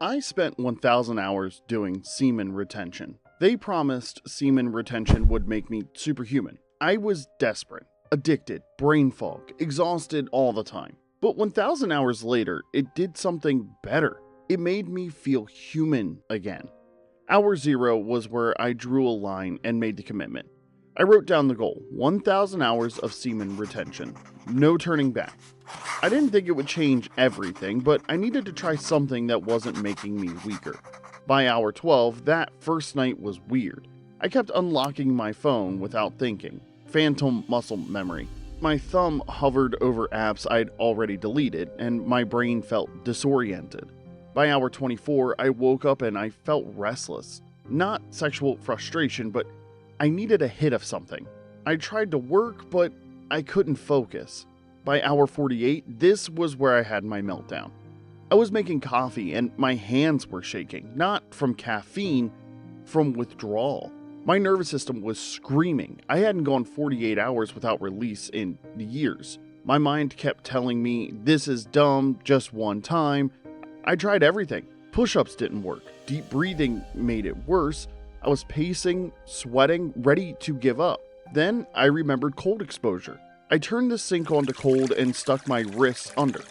I spent 1,000 hours doing semen retention. They promised semen retention would make me superhuman. I was desperate, addicted, brain fog, exhausted all the time. But 1,000 hours later, it did something better. It made me feel human again. Hour 0 was where I drew a line and made the commitment. I wrote down the goal, 1,000 hours of semen retention. No turning back. I didn't think it would change everything, but I needed to try something that wasn't making me weaker. By hour 12, that first night was weird. I kept unlocking my phone without thinking. Phantom muscle memory. My thumb hovered over apps I'd already deleted, and my brain felt disoriented. By hour 24, I woke up and I felt restless. Not sexual frustration, but I needed a hit of something. I tried to work, but I couldn't focus. By hour 48, this was where I had my meltdown. I was making coffee and my hands were shaking, not from caffeine, from withdrawal. My nervous system was screaming. I hadn't gone 48 hours without release in years. My mind kept telling me, this is dumb, just one time. I tried everything. Push-ups didn't work. Deep breathing made it worse. I was pacing, sweating, ready to give up. Then I remembered cold exposure. I turned the sink onto cold and stuck my wrists under.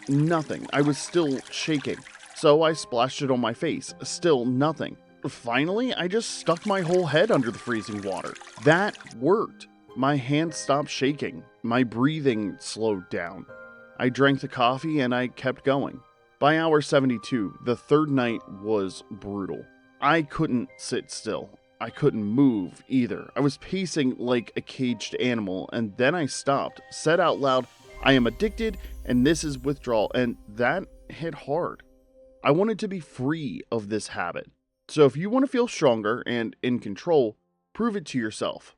Nothing. I was still shaking. So I splashed it on my face. Still nothing. Finally, I just stuck my whole head under the freezing water. That worked. My hands stopped shaking. My breathing slowed down. I drank the coffee and I kept going. By hour 72, the third night was brutal. I couldn't sit still. I couldn't move either. I was pacing like a caged animal, and then I stopped, said out loud, I am addicted, and this is withdrawal, and that hit hard. I wanted to be free of this habit. So if you want to feel stronger and in control, prove it to yourself.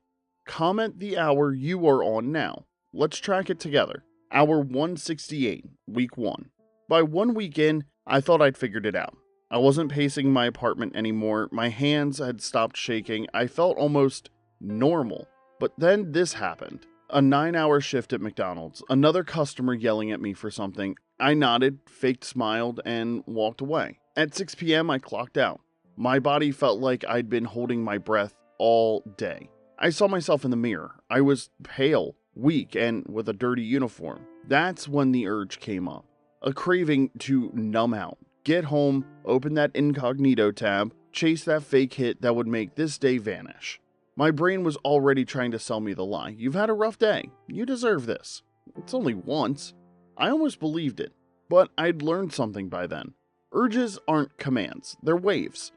Comment the hour you are on now. Let's track it together. Hour 168, week 1. By 1 week in, I thought I'd figured it out. I wasn't pacing my apartment anymore, my hands had stopped shaking, I felt almost normal. But then this happened. A 9-hour shift at McDonald's, another customer yelling at me for something. I nodded, faked smiled, and walked away. At 6 p.m. I clocked out. My body felt like I'd been holding my breath all day. I saw myself in the mirror. I was pale, weak, and with a dirty uniform. That's when the urge came up. A craving to numb out. Get home, open that incognito tab, chase that fake hit that would make this day vanish. My brain was already trying to sell me the lie. You've had a rough day. You deserve this. It's only once. I almost believed it, but I'd learned something by then. Urges aren't commands, they're waves.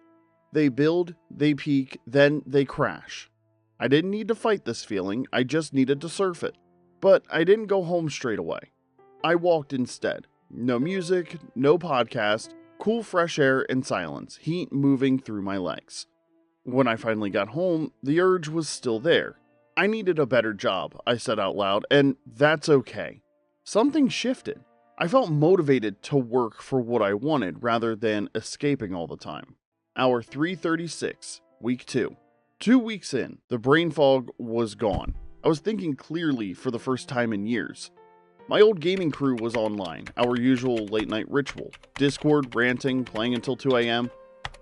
They build, they peak, then they crash. I didn't need to fight this feeling, I just needed to surf it. But I didn't go home straight away. I walked instead. No music, no podcast, cool fresh air and silence, heat moving through my legs. When I finally got home, the urge was still there. I needed a better job, I said out loud, and that's okay. Something shifted. I felt motivated to work for what I wanted rather than escaping all the time. Hour 336, week 2. 2 weeks in, the brain fog was gone. I was thinking clearly for the first time in years. My old gaming crew was online, our usual late night ritual. Discord, ranting, playing until 2 a.m.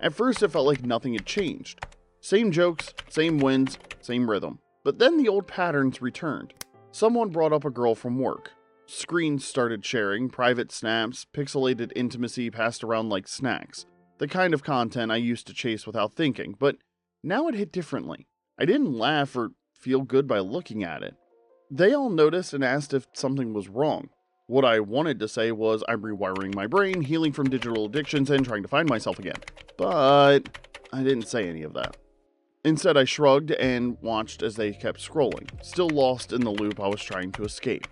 At first it felt like nothing had changed. Same jokes, same wins, same rhythm. But then the old patterns returned. Someone brought up a girl from work. Screens started sharing, private snaps, pixelated intimacy passed around like snacks. The kind of content I used to chase without thinking, but now it hit differently. I didn't laugh or feel good by looking at it. They all noticed and asked if something was wrong. What I wanted to say was I'm rewiring my brain, healing from digital addictions, and trying to find myself again. But I didn't say any of that. Instead, I shrugged and watched as they kept scrolling, still lost in the loop I was trying to escape.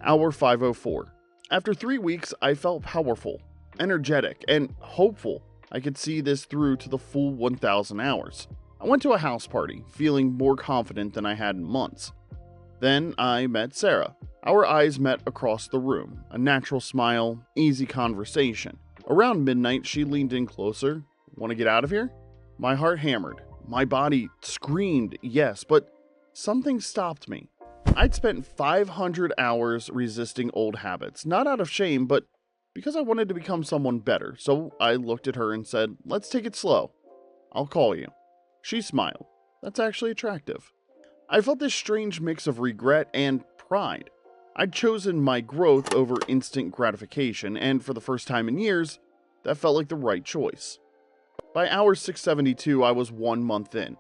Hour 504. After 3 weeks, I felt powerful, energetic, and hopeful I could see this through to the full 1,000 hours. I went to a house party, feeling more confident than I had in months. Then I met Sarah. Our eyes met across the room, a natural smile, easy conversation. Around midnight, she leaned in closer. Want to get out of here? My heart hammered. My body screamed yes, but something stopped me. I'd spent 500 hours resisting old habits, not out of shame, but because I wanted to become someone better, so I looked at her and said, "Let's take it slow. I'll call you." She smiled. That's actually attractive. I felt this strange mix of regret and pride. I'd chosen my growth over instant gratification, and for the first time in years, that felt like the right choice. By hour 672, I was 1 month in.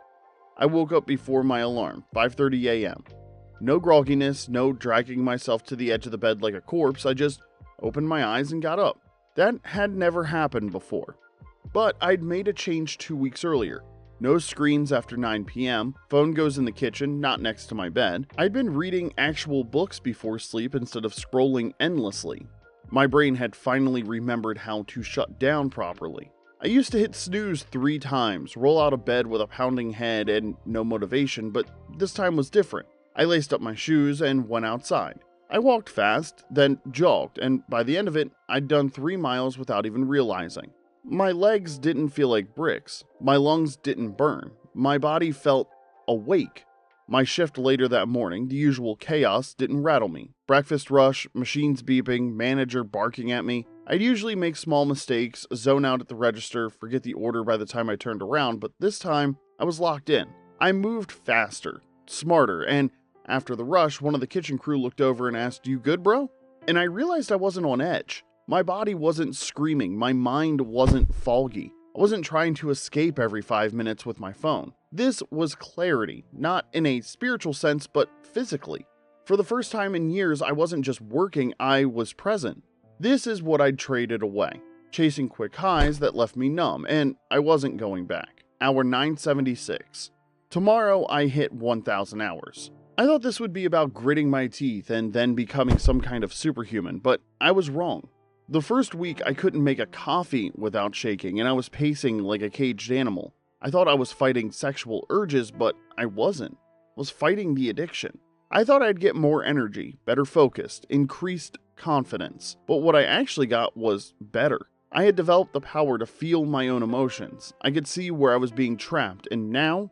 I woke up before my alarm, 5:30 a.m. No grogginess, no dragging myself to the edge of the bed like a corpse. I just opened my eyes and got up. That had never happened before. But I'd made a change 2 weeks earlier. No screens after 9 p.m., phone goes in the kitchen, not next to my bed. I'd been reading actual books before sleep instead of scrolling endlessly. My brain had finally remembered how to shut down properly. I used to hit snooze 3 times, roll out of bed with a pounding head and no motivation, but this time was different. I laced up my shoes and went outside. I walked fast, then jogged, and by the end of it, I'd done 3 miles without even realizing. My legs didn't feel like bricks. My lungs didn't burn. My body felt awake. My shift later that morning, the usual chaos, didn't rattle me. Breakfast rush, machines beeping, manager barking at me. I'd usually make small mistakes, zone out at the register, forget the order by the time I turned around, but this time, I was locked in. I moved faster, smarter, and after the rush, one of the kitchen crew looked over and asked, "You good, bro?" And I realized I wasn't on edge. My body wasn't screaming, my mind wasn't foggy. I wasn't trying to escape every 5 minutes with my phone. This was clarity, not in a spiritual sense, but physically. For the first time in years, I wasn't just working, I was present. This is what I'd traded away, chasing quick highs that left me numb, and I wasn't going back. Hour 976. Tomorrow, I hit 1,000 hours. I thought this would be about gritting my teeth and then becoming some kind of superhuman, but I was wrong. The first week, I couldn't make a coffee without shaking, and I was pacing like a caged animal. I thought I was fighting sexual urges, but I wasn't. I was fighting the addiction. I thought I'd get more energy, better focused, increased confidence, but what I actually got was better. I had developed the power to feel my own emotions. I could see where I was being trapped, and now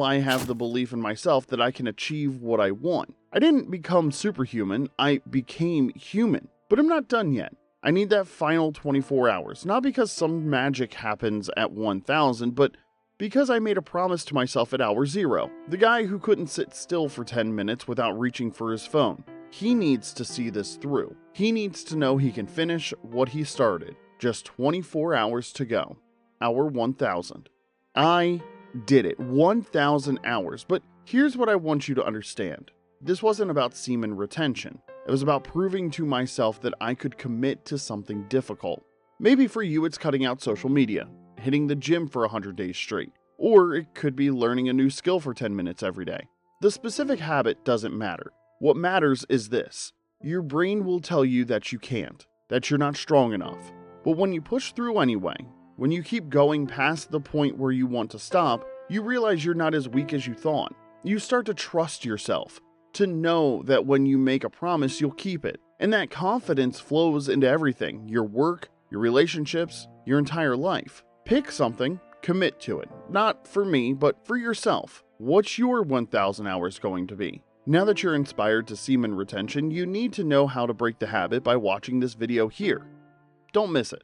I have the belief in myself that I can achieve what I want. I didn't become superhuman, I became human. But I'm not done yet. I need that final 24 hours, not because some magic happens at 1,000, but because I made a promise to myself at hour 0. The guy who couldn't sit still for 10 minutes without reaching for his phone. He needs to see this through. He needs to know he can finish what he started. Just 24 hours to go. Hour 1,000. I did it. 1,000 hours. But here's what I want you to understand. This wasn't about semen retention. It was about proving to myself that I could commit to something difficult. Maybe for you it's cutting out social media, hitting the gym for 100 days straight, or it could be learning a new skill for 10 minutes every day. The specific habit doesn't matter. What matters is this. Your brain will tell you that you can't, that you're not strong enough. But when you push through anyway, when you keep going past the point where you want to stop, you realize you're not as weak as you thought. You start to trust yourself. To know that when you make a promise, you'll keep it. And that confidence flows into everything, your work, your relationships, your entire life. Pick something, commit to it. Not for me, but for yourself. What's your 1,000 hours going to be? Now that you're inspired to semen retention, you need to know how to break the habit by watching this video here. Don't miss it.